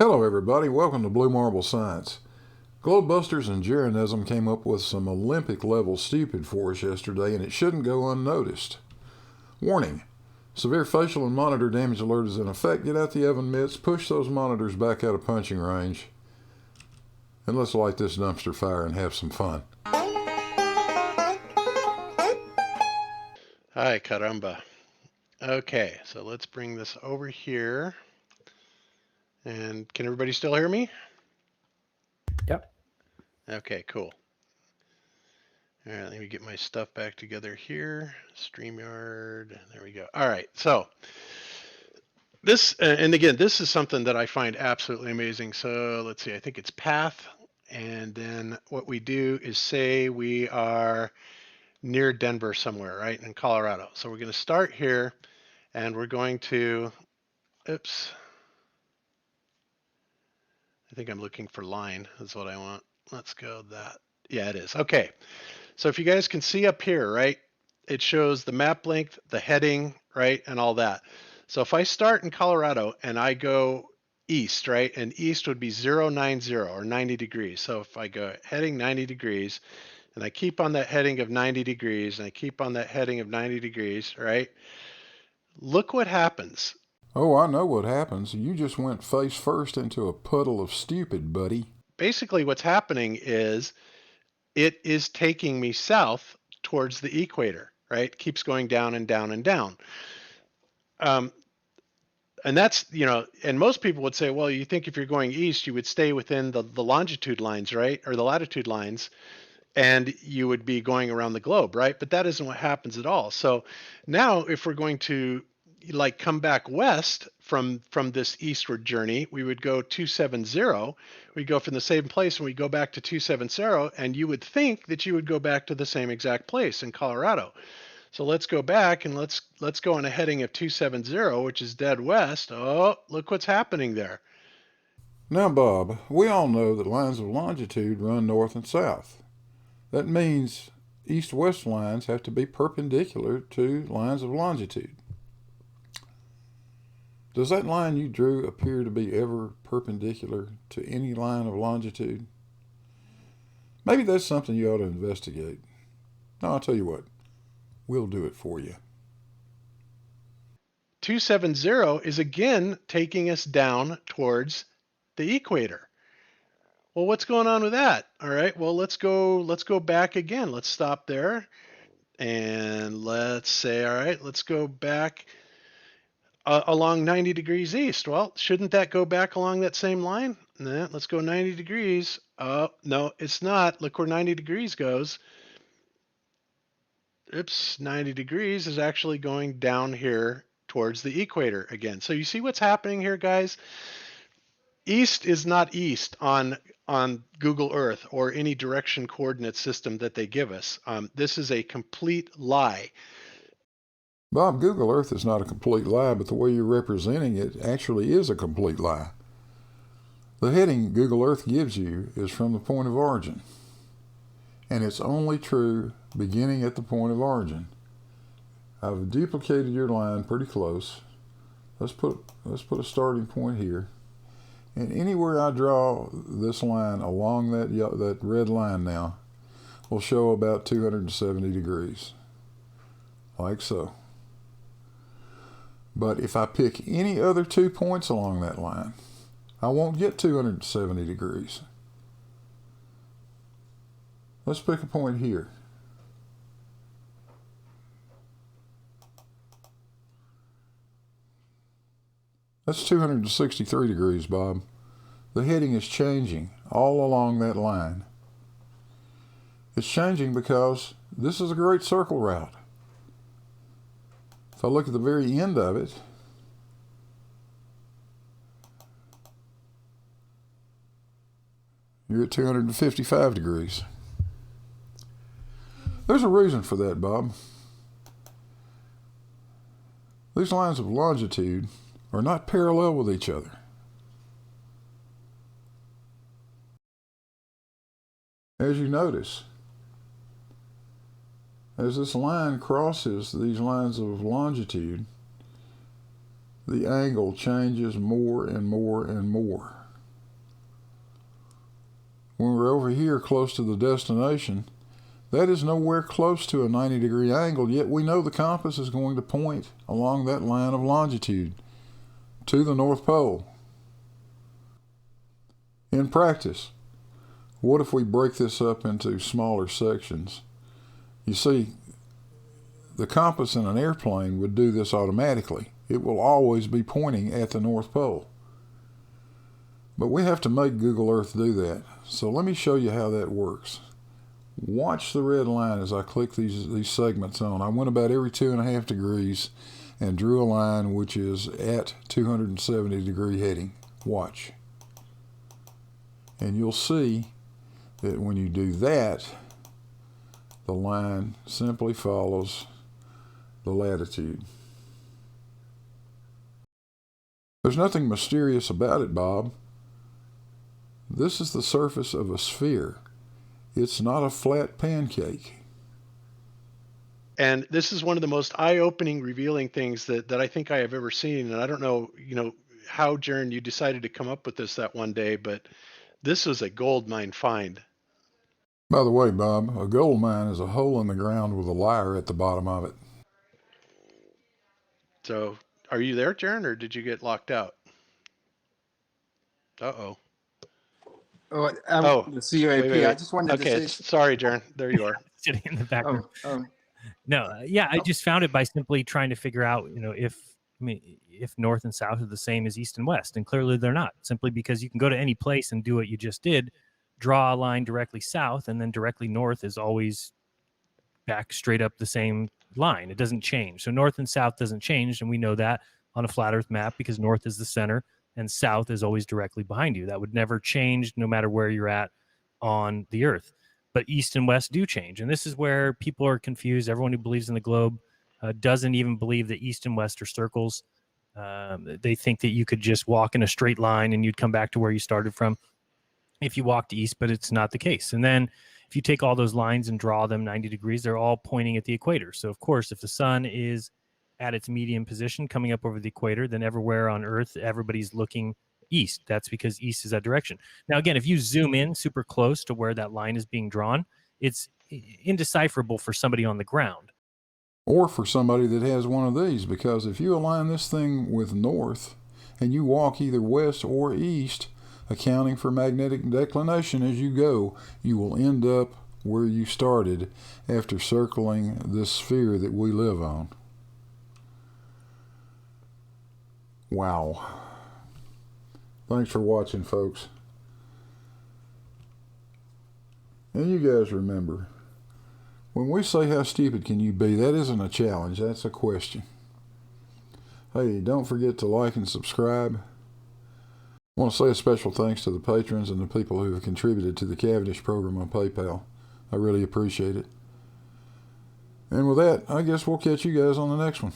Hello everybody, welcome to Blue Marble Science. Globebusters and Jeranism came up with some Olympic level stupid for us yesterday, and it shouldn't go unnoticed. Warning, severe facial and monitor damage alert is in effect. Get out the oven mitts, push those monitors back out of punching range, and let's light this dumpster fire and have some fun. Hi, caramba. Okay, so let's bring this over here. And can everybody still hear me? Yep. Okay, cool. All right, let me get my stuff back together here. StreamYard, there we go. All right, so this, and again, this is something that I find absolutely amazing. So let's see, I think it's path. And then what we do is say we are near Denver somewhere, right, in Colorado. So we're going to start here and we're going to, oops. I think I'm looking for line. That's what I want. Let's go that. Yeah, it is. Okay. So if you guys can see up here, right, it shows the map length, the heading, right, and all that. So if I start in Colorado and I go east, right, and east would be 090 or 90 degrees. So if I go heading 90 degrees and I keep on that heading of 90 degrees and I keep on that heading of 90 degrees, right, look what happens. Oh, I know what happens. You just went face first into a puddle of stupid, buddy. Basically what's happening is it is taking me south towards the equator, right? It keeps going down and down and down. And that's, and most people would say, well, you think if you're going east, you would stay within the longitude lines, right? Or the latitude lines, and you would be going around the globe, right? But that isn't what happens at all. So now if we're going to like come back west from this eastward journey, we would go 270. We go from the same place and we go back to 270, and you would think that you would go back to the same exact place in Colorado. So let's go back and let's go on a heading of 270, which is dead west. Oh, look what's happening there. Now, Bob, we all know that lines of longitude run north and south. That means east-west lines have to be perpendicular to lines of longitude. Does that line you drew appear to be ever perpendicular to any line of longitude? Maybe that's something you ought to investigate. No, I'll tell you what. We'll do it for you. 270 is again taking us down towards the equator. Well, what's going on with that? All right, well, let's go back again. Let's stop there and let's say, all right, let's go back along 90 degrees east. Well, shouldn't that go back along that same line? Nah, let's go 90 degrees. Oh, no, it's not. Look where 90 degrees goes. Oops, 90 degrees is actually going down here towards the equator again. So you see what's happening here, guys? East is not east on Google Earth or any direction coordinate system that they give us. This is a complete lie. Bob, Google Earth is not a complete lie, but the way you're representing it actually is a complete lie. The heading Google Earth gives you is from the point of origin, and it's only true beginning at the point of origin. I've duplicated your line pretty close. Let's put a starting point here. And anywhere I draw this line along that red line now will show about 270 degrees, like so. But if I pick any other 2 points along that line, I won't get 270 degrees. Let's pick a point here. That's 263 degrees, Bob. The heading is changing all along that line. It's changing because this is a great circle route. If I look at the very end of it, you're at 255 degrees. There's a reason for that, Bob. These lines of longitude are not parallel with each other. As you notice, as this line crosses these lines of longitude, the angle changes more and more and more. when we're over here close to the destination, that is nowhere close to a 90-degree angle, yet we know the compass is going to point along that line of longitude to the North Pole. In practice, what if we break this up into smaller sections? You see, the compass in an airplane would do this automatically. It will always be pointing at the North Pole. But we have to make Google Earth do that. So let me show you how that works. Watch the red line as I click these segments on. I went about every 2.5 degrees and drew a line which is at 270-degree heading. Watch. And you'll see that when you do that, the line simply follows the latitude. There's nothing mysterious about it, Bob. This is the surface of a sphere. It's not a flat pancake. And this is one of the most eye-opening, revealing things that I think I have ever seen. And I don't know, how, Jaron, you decided to come up with this that one day, but this was a gold mine find. By the way, Bob, a gold mine is a hole in the ground with a lyre at the bottom of it. So are you there, Jaron, or did you get locked out? Uh-oh. Oh, Oh, the CUAP. wait. I just wanted Okay, to say. sorry, Jaron. There you are. Sitting in the background. Oh, No, I just found it by simply trying to figure out, if north and south are the same as east and west, and clearly they're not. Simply because you can go to any place and do what you just did, draw a line directly south, and then directly north is always back straight up the same line. It doesn't change. So north and south doesn't change, and we know that on a flat Earth map because north is the center and south is always directly behind you. That would never change no matter where you're at on the Earth. But east and west do change. And this is where people are confused. Everyone who believes in the globe doesn't even believe that east and west are circles. They think that you could just walk in a straight line and you'd come back to where you started from if you walked east, but it's not the case. And then if you take all those lines and draw them 90 degrees, they're all pointing at the equator. So, of course, if the sun is at its medium position coming up over the equator, then everywhere on Earth, everybody's looking east. That's because east is that direction. Now, again, if you zoom in super close to where that line is being drawn, it's indecipherable for somebody on the ground. Or for somebody that has one of these, because if you align this thing with north and you walk either west or east, accounting for magnetic declination as you go, you will end up where you started after circling this sphere that we live on. Wow. Thanks for watching, folks. And you guys remember, when we say how stupid can you be, that isn't a challenge, that's a question. Hey, don't forget to like and subscribe. I want to say a special thanks to the patrons and the people who have contributed to the Cavendish program on PayPal. I really appreciate it. And with that, I guess we'll catch you guys on the next one.